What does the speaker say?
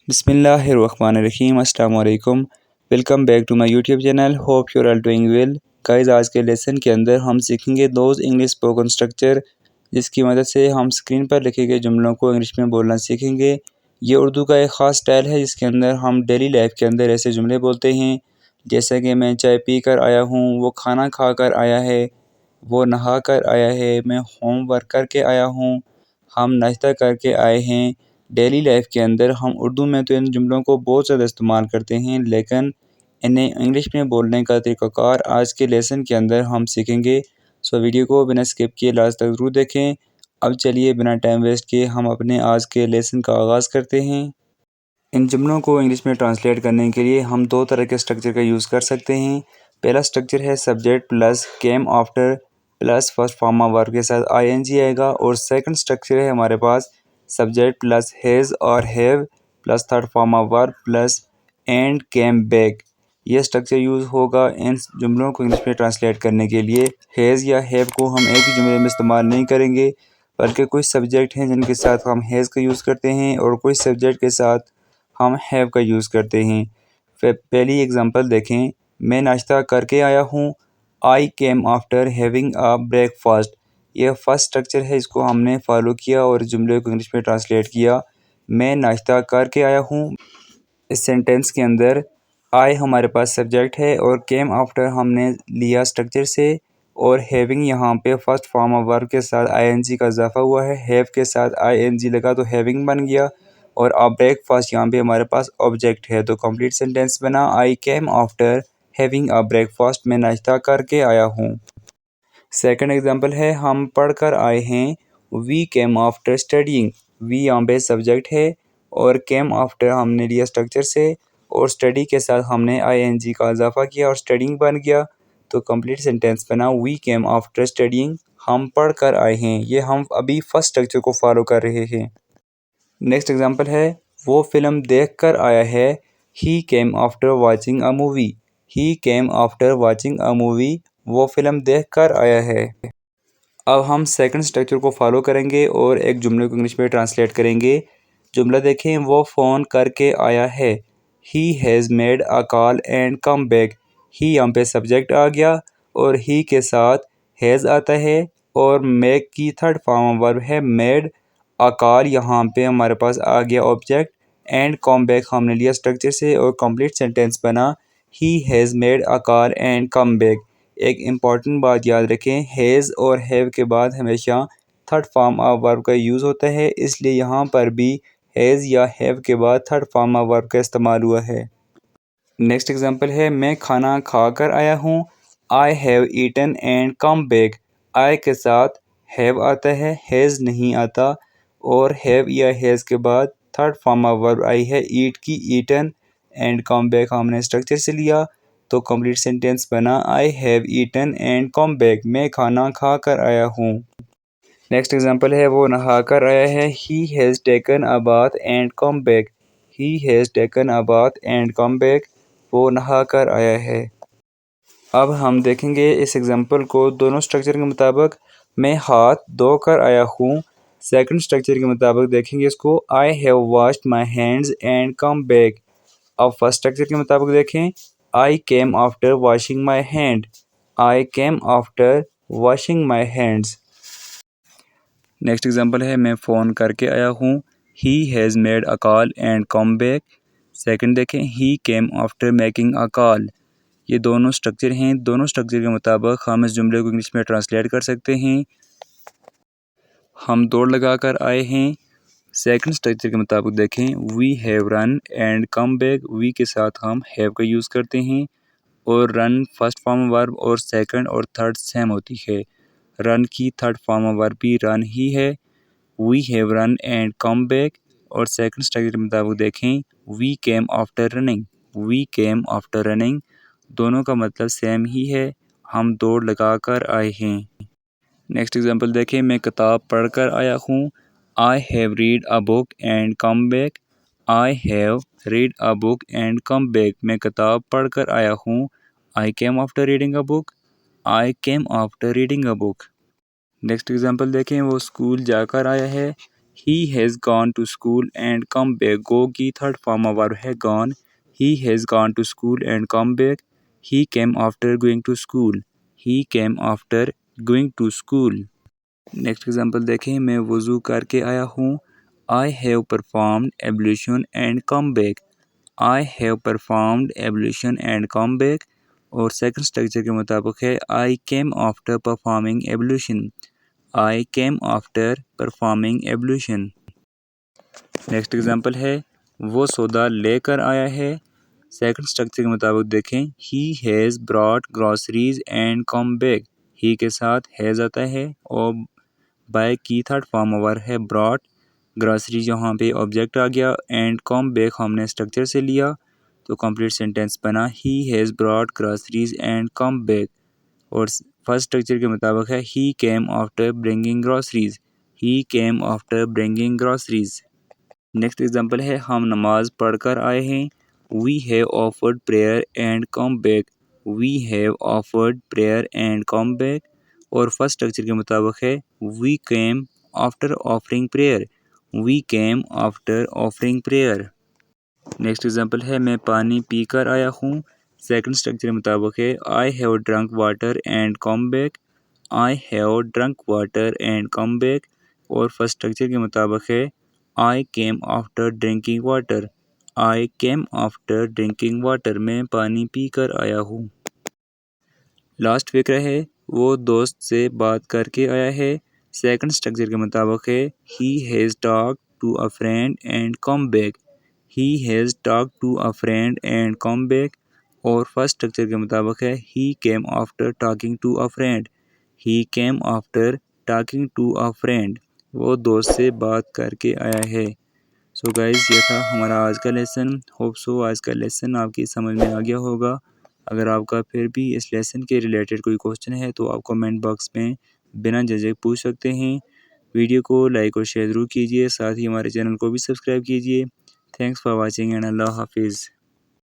बिस्मिल्लाहिर्रहमानिर्रहीम अस्सलाम वालेकुम। Welcome back to my YouTube channel. Hope you are all doing well. Guys, आज के लेसन के अंदर हम सीखेंगे दोज इंग्लिश स्पोकन स्ट्रक्चर, जिसकी मदद से हम स्क्रीन पर लिखे गए जुमलों को इंग्लिश में बोलना सीखेंगे। ये उर्दू का एक ख़ास स्टाइल है जिसके अंदर हम डेली लाइफ के अंदर ऐसे जुमले बोलते हैं, जैसे कि मैं चाय पी कर आया हूँ, वो खाना खा कर आया है, वो नहा कर आया है, मैं होमवर्क करके आया हूँ, हम नाश्ता करके आए हैं। डेली लाइफ के अंदर हम उर्दू में तो इन जुमलों को बहुत ज़्यादा इस्तेमाल करते हैं, लेकिन इन्हें इंग्लिश में बोलने का तरीक़ाकार आज के लेसन के अंदर हम सीखेंगे। सो वीडियो को बिना स्किप किए लास्ट तक ज़रूर देखें। अब चलिए बिना टाइम वेस्ट किए हम अपने आज के लेसन का आगाज़ करते हैं। इन जुमलों को इंग्लिश में ट्रांसलेट करने के लिए हम दो तरह के स्ट्रक्चर का यूज़ कर सकते हैं। पहला स्ट्रक्चर है subject plus came after plus first form of verb के साथ आईएनजी आएगा, और सेकंड स्ट्रक्चर है हमारे पास सब्जेक्ट प्लस हैज़ और have plus third form of verb plus and came back. यह स्ट्रक्चर यूज़ होगा इन जुमलों को इंग्लिश में ट्रांसलेट करने के लिए। हैज़ या हैव को हम एक ही जुमले में इस्तेमाल नहीं करेंगे, बल्कि कुछ सब्जेक्ट हैं जिनके साथ हम हैज़ का यूज़ करते हैं और कुछ सब्जेक्ट के साथ हम हैव का यूज़ करते हैं। पहली एग्जांपल देखें, मैं नाश्ता करके आया हूँ। I came after having a breakfast. यह फर्स्ट स्ट्रक्चर है, इसको हमने फॉलो किया और जुमले को इंग्लिश में ट्रांसलेट किया। मैं नाश्ता करके आया हूँ। इस सेंटेंस के अंदर आई हमारे पास सब्जेक्ट है और केम आफ्टर हमने लिया स्ट्रक्चर से, और हैविंग यहाँ पे फर्स्ट फॉर्म ऑफ वर्ब के साथ आईएनजी का इजाफा हुआ है। हैव के साथ आईएनजी लगा तो हैविंग बन गया, और अब ब्रेकफास्ट यहाँ पे हमारे पास ऑब्जेक्ट है, तो कंप्लीट सेंटेंस बना I came after having a breakfast. मैं नाश्ता करके आया हूँ। सेकंड एग्जांपल है, हम पढ़ कर आए हैं। We came after studying. We यहाँ पे सब्जेक्ट है और केम आफ्टर हमने लिया स्ट्रक्चर से, और स्टडी के साथ हमने आईएनजी का इजाफा किया और स्टडीइंग बन गया, तो कंप्लीट सेंटेंस बना वी केम आफ्टर स्टडीइंग। हम पढ़ कर आए हैं। ये हम अभी फर्स्ट स्ट्रक्चर को फॉलो कर रहे हैं। नेक्स्ट एग्जांपल है, वो फिल्म देख कर आया है। He came after watching a movie. He came after watching a movie. वो फिल्म देख कर आया है। अब हम सेकंड स्ट्रक्चर को फॉलो करेंगे और एक जुमले को इंग्लिश में ट्रांसलेट करेंगे। जुमला देखें, वो फ़ोन करके आया है। He has made a call and come back. He यहाँ पे सब्जेक्ट आ गया और ही के साथ हैज़ आता है, और मेक की थर्ड फॉर्म वर्ब है मेड। अ कॉल यहाँ पे हमारे पास आ गया ऑब्जेक्ट, एंड कम बैक हमने लिया स्ट्रक्चर से, और कंप्लीट सेंटेंस बना ही has made a call and come back. एक इम्पॉर्टेंट बात याद रखें, हैज़ और हैव के बाद हमेशा थर्ड फॉर्म ऑफ वर्ब का यूज़ होता है, इसलिए यहाँ पर भी हैज़ या हैव के बाद थर्ड फॉर्म ऑफ वर्ब का इस्तेमाल हुआ है। नेक्स्ट एग्जांपल है, मैं खाना खा कर आया हूँ। I have eaten and come back. I के साथ हैव आता है, हैज़ नहीं आता, और हैव या हैज़ के बाद थर्ड फॉर्म ऑफ वर्ब आई है ईट की, ईटन, एंड कम बैक हमने स्ट्रक्चर से लिया, तो कंप्लीट सेंटेंस बना I have eaten and come back. मैं खाना खा कर आया हूँ। नेक्स्ट एग्जांपल है, वो नहा कर आया है। He has taken a bath and come back. He has taken a bath and come back. वो नहा कर आया है। अब हम देखेंगे इस एग्जांपल को दोनों स्ट्रक्चर के मुताबिक। मैं हाथ धो कर आया हूँ। सेकंड स्ट्रक्चर के मुताबिक देखेंगे इसको, I have washed my hands and come back. अब फर्स्ट स्ट्रक्चर के मुताबिक देखें, I came after washing my hand. I came after washing my hands. Next example है, मैं फ़ोन करके आया हूँ। He has made a call and come back. Second देखें, he came after making a call. ये दोनों स्ट्रक्चर हैं। दोनों स्ट्रक्चर के मुताबिक हम इस जुमले को इंग्लिश में ट्रांसलेट कर सकते हैं। हम दौड़ लगा कर आए हैं। सेकंड स्ट्रक्चर के मुताबिक देखें, we have run and come back. We के साथ हम हैव का यूज़ करते हैं, और रन फर्स्ट फॉर्म वर्ब और सेकंड और थर्ड सेम होती है। रन की थर्ड फॉर्म वर्ब भी रन ही है। We have run and come back, और सेकंड स्ट्रक्चर के मुताबिक देखें, we came after running. We came after running. दोनों का मतलब सेम ही है, हम दौड़ लगा कर आए हैं। नेक्स्ट एग्जांपल देखें, मैं किताब पढ़ कर आया हूँ। I have read a book and come back. I have read a book and come back. मैं किताब पढ़ कर आया हूँ। I came after reading a book. I came after reading a book. Next example देखें, वो स्कूल जाकर आया है। He has gone to school and come back. Go की थर्ड फॉर्म वर्ब है gone. He has gone to school and come back. He came after going to school. He came after going to school. Next example देखें, मैं वज़ू करके आया हूँ. I have performed ablution and come back. I have performed ablution and come back. और second structure के मुताबिक है I came after performing ablution. I came after performing ablution. Next example है वो सौदा लेकर आया है. सेकंड स्ट्रक्चर के मुताबिक देखें He has brought groceries and come back. He के साथ has आता है और by की थर्ड फॉर्म वर्ब है brought. ग्रॉसरी यहाँ पे ऑब्जेक्ट आ गया एंड कम बैक हमने स्ट्रक्चर से लिया तो कंप्लीट सेंटेंस बना He has brought groceries and come back. और फर्स्ट स्ट्रक्चर के मुताबिक है He came after bringing groceries. He came after bringing groceries. Next example है हम नमाज पढ़कर आए हैं. We have offered prayer and come back. We have offered prayer and come back. और फर्स्ट स्ट्रक्चर के मुताबिक है We came after offering prayer. We came after offering prayer. Next example है मैं पानी पीकर आया हूँ. सेकंड स्ट्रक्चर के मुताबिक है I have drunk water and come back. I have drunk water and come back. और फर्स्ट स्ट्रक्चर के मुताबिक है I came after drinking water. I came after drinking water. मैं पानी पी कर आया हूँ. लास्ट फिक्र है वो दोस्त से बात करके आया है. सेकंड स्ट्रक्चर के मुताबिक है He has talked to a friend and come back. He has talked to a friend and come back. और फर्स्ट स्ट्रक्चर के मुताबिक है He came after talking to a friend. He came after talking to a friend. वो दोस्त से बात करके आया है. सो गाइज़ ये था हमारा आज का लेसन. होप सो आज का लेसन आपकी समझ में आ गया होगा. अगर आपका फिर भी इस लेसन के रिलेटेड कोई क्वेश्चन है तो आप कमेंट बॉक्स में बिना झिझक पूछ सकते हैं. वीडियो को लाइक और शेयर ज़रूर कीजिए. साथ ही हमारे चैनल को भी सब्सक्राइब कीजिए. थैंक्स फॉर वॉचिंग एंड अल्लाह हाफिज़.